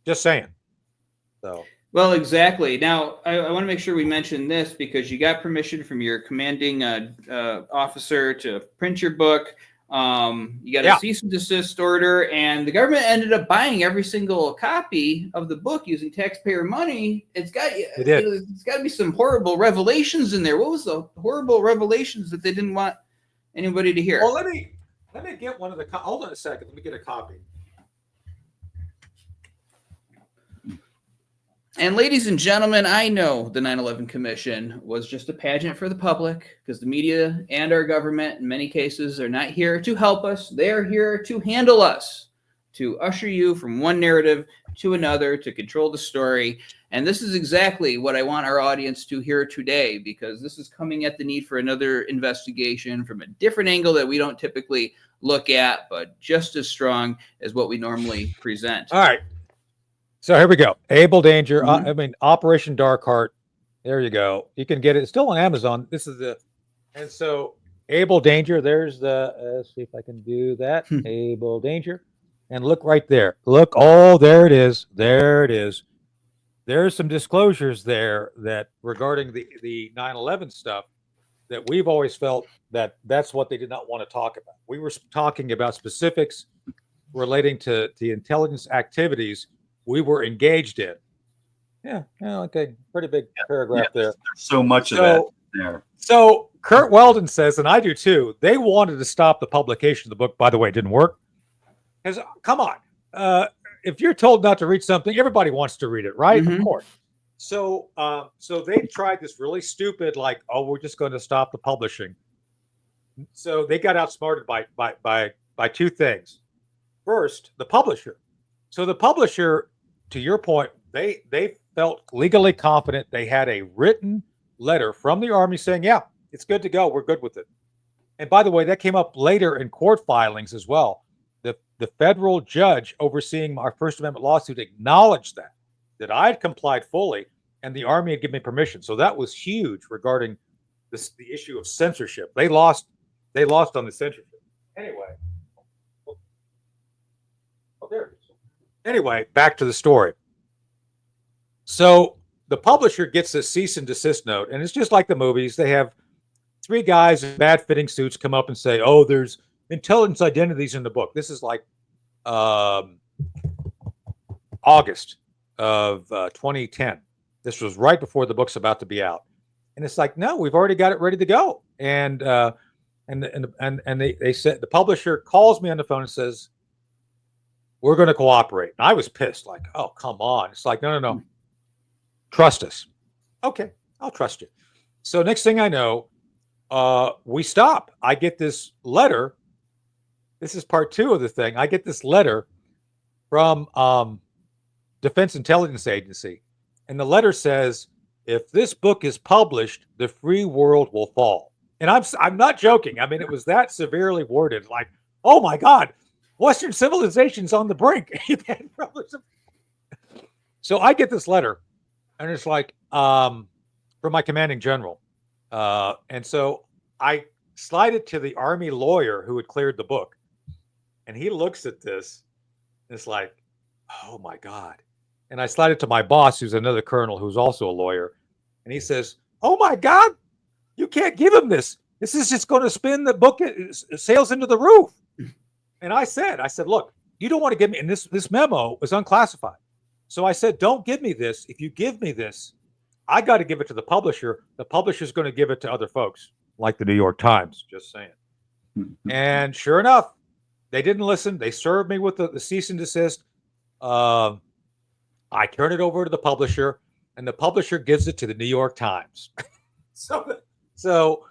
Just saying. So. Well, exactly. Now, I want to make sure we mention this because you got permission from your commanding officer to print your book. You got a cease and desist order, and the government ended up buying every single copy of the book using taxpayer money. It's got to be some horrible revelations in there. What was the horrible revelations that they didn't want anybody to hear? Well, let me get one of the. Hold on a second. Let me get a copy. And ladies and gentlemen, I know the 9/11 Commission was just a pageant for the public because the media and our government, in many cases, are not here to help us. They are here to handle us, to usher you from one narrative to another, to control the story. And this is exactly what I want our audience to hear today, because this is coming at the need for another investigation from a different angle that we don't typically look at, but just as strong as what we normally present. All right. So here we go. Able Danger. Operation Dark Heart. There you go. You can get it. It's still on Amazon. This is and so Able Danger. There's the, let's see if I can do that. Able Danger. And look right there. Look. Oh, there it is. There it is. There's some disclosures there that regarding the 9/11 stuff that we've always felt that's what they did not want to talk about. We were talking about specifics relating to the intelligence activities we were engaged in. Yeah, okay. Pretty big paragraph there. There's so much of that there. So Kurt Weldon says, and I do too, they wanted to stop the publication of the book. By the way, it didn't work. Because, come on. If you're told not to read something, everybody wants to read it, right? Of course. So they tried this really stupid, like, we're just going to stop the publishing. So they got outsmarted by two things. First, the publisher. So the publisher, to your point, they felt legally confident. They had a written letter from the Army saying, yeah, it's good to go. We're good with it. And by the way, that came up later in court filings as well. The federal judge overseeing our First Amendment lawsuit acknowledged that I had complied fully and the Army had given me permission. So that was huge regarding the issue of censorship. They lost on the censorship. Anyway. Oh, there it is. Anyway, back to the story. So the publisher gets a cease and desist note, and it's just like the movies. They have three guys in bad fitting suits come up and say, oh, there's intelligence identities in the book. This is like August of 2010. This was right before the book's about to be out. And it's like, no, we've already got it ready to go. And they said, the publisher calls me on the phone and says, we're going to cooperate. And I was pissed, like, oh, come on. It's like, no. Trust us. Okay, I'll trust you. So next thing I know, we stop. I get this letter. This is part two of the thing. I get this letter from Defense Intelligence Agency. And the letter says, if this book is published, the free world will fall. And I'm not joking. I mean, it was that severely worded, like, oh my God, Western civilization's on the brink. So I get this letter, and it's like from my commanding general. And so I slide it to the Army lawyer who had cleared the book. And he looks at this, and it's like, oh my God. And I slide it to my boss, who's another colonel, who's also a lawyer. And he says, oh my God, you can't give him this. This is just going to spin the book sails into the roof. And I said, look, you don't want to give me, and this memo is unclassified. So I said, don't give me this. If you give me this, I got to give it to the publisher. The publisher's going to give it to other folks, like the New York Times, just saying. And sure enough, they didn't listen. They served me with the cease and desist. I turn it over to the publisher, and the publisher gives it to the New York Times. So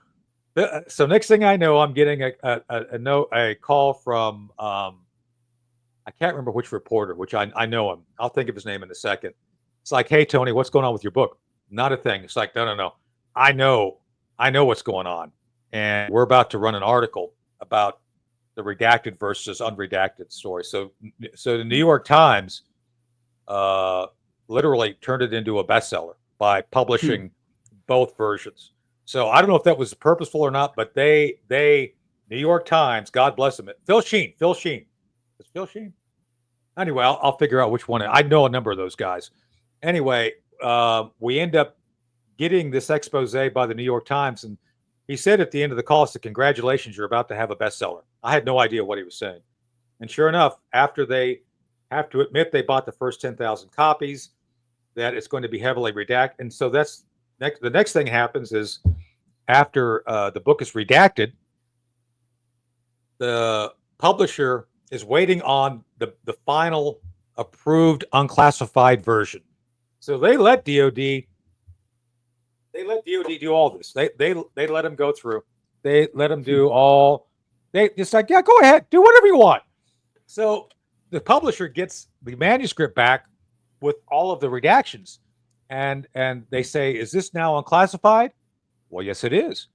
next thing I know, I'm getting a call from I can't remember which reporter, which I know him. I'll think of his name in a second. It's like, hey Tony, what's going on with your book? Not a thing. It's like, no. I know what's going on, and we're about to run an article about the redacted versus unredacted story. So the New York Times literally turned it into a bestseller by publishing both versions. So I don't know if that was purposeful or not, but they New York Times, God bless them. Phil Sheen. It's Phil Sheen. Anyway, I'll figure out which one. I know a number of those guys. Anyway, we end up getting this expose by the New York Times, and he said at the end of the call, he said, "Congratulations, you're about to have a bestseller." I had no idea what he was saying. And sure enough, after they have to admit they bought the first 10,000 copies, that it's going to be heavily redacted. And so that's the next thing happens is after the book is redacted, the publisher is waiting on the final approved unclassified version. So they let DOD do all this. They let him go through. They let him do all. They just like, yeah, go ahead, do whatever you want. So the publisher gets the manuscript back with all of the redactions, and they say, "Is this now unclassified?" Well, yes, it is.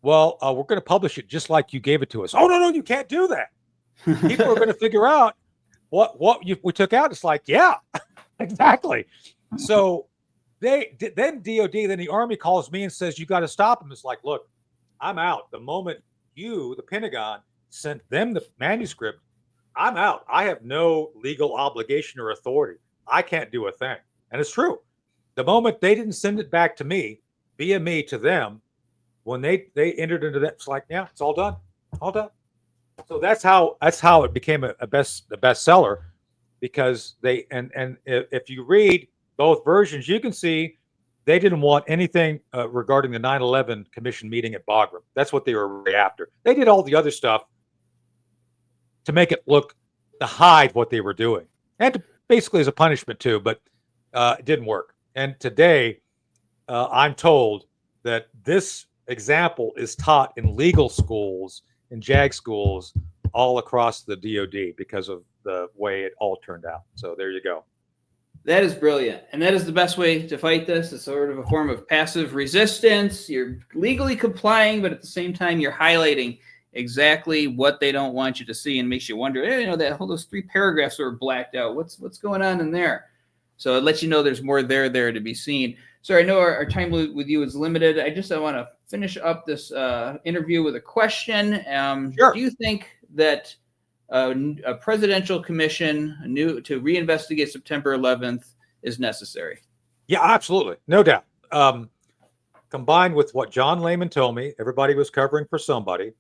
Well, we're going to publish it just like you gave it to us. Oh, no, you can't do that. People are going to figure out what we took out. It's like, yeah, exactly. So then DOD, then the Army calls me and says, "You got to stop them." It's like, look, I'm out. The moment you, the Pentagon, sent them the manuscript, I'm out. I have no legal obligation or authority. I can't do a thing. And it's true. The moment they didn't send it back to me, via me to them, when they entered into that, it's like, yeah, it's all done. All done. So that's how it became a bestseller, because they and if you read both versions, you can see they didn't want anything regarding the 9/11 Commission meeting at Bagram. That's what they were really after. They did all the other stuff to make it look, to hide what they were doing, and to, basically as a punishment too, but it didn't work. And today, I'm told that this example is taught in legal schools, in JAG schools, all across the DOD because of the way it all turned out. So there you go. That is brilliant. And that is the best way to fight this. It's sort of a form of passive resistance. You're legally complying, but at the same time, you're highlighting exactly what they don't want you to see, and makes you wonder, hey, those 3 paragraphs are blacked out. What's going on in there? So it lets you know there's more there to be seen. So I know our time with you is limited. I want to finish up this interview with a question. Sure. Do you think that a presidential commission to reinvestigate September 11th is necessary? Yeah, absolutely. No doubt. Combined with what John Lehman told me, everybody was covering for somebody,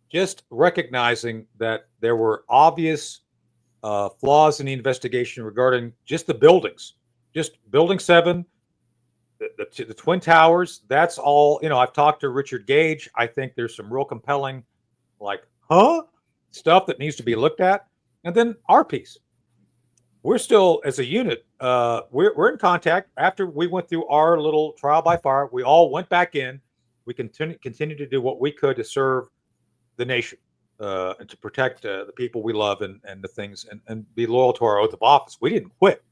just recognizing that there were obvious flaws in the investigation regarding just the buildings, just Building 7, the Twin Towers. That's all, I've talked to Richard Gage. I think there's some real compelling, stuff that needs to be looked at. And then our piece. We're still, as a unit, we're in contact. After we went through our little trial by fire, we all went back in. We continue to do what we could to serve the nation and to protect the people we love and the things, and be loyal to our oath of office. We didn't quit.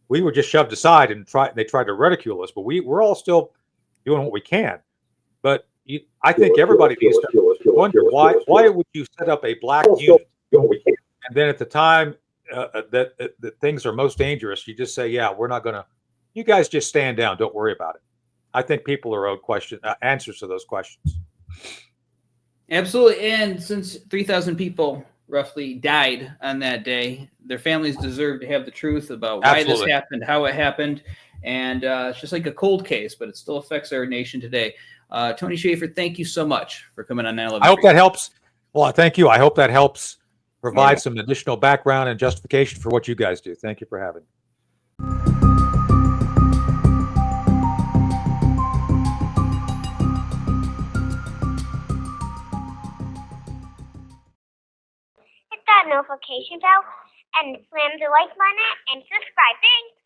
We were just shoved aside and they tried to ridicule us, but we're all still doing what we can. But I think everybody needs to wonder, why would you set up a black unit, and then at the time that things are most dangerous, you just say, yeah, we're not going to, you guys just stand down, don't worry about it. I think people are owed answers to those questions. Absolutely. And since 3,000 people roughly died on that day, their families deserve to have the truth about why this happened, how it happened. And it's just like a cold case, but it still affects our nation today. Tony Schaefer, thank you so much for coming on 9/11. I hope that helps. Well, thank you. I hope that helps provide some additional background and justification for what you guys do. Thank you for having me. Hit that notification bell and slam the like button and subscribe. Thanks.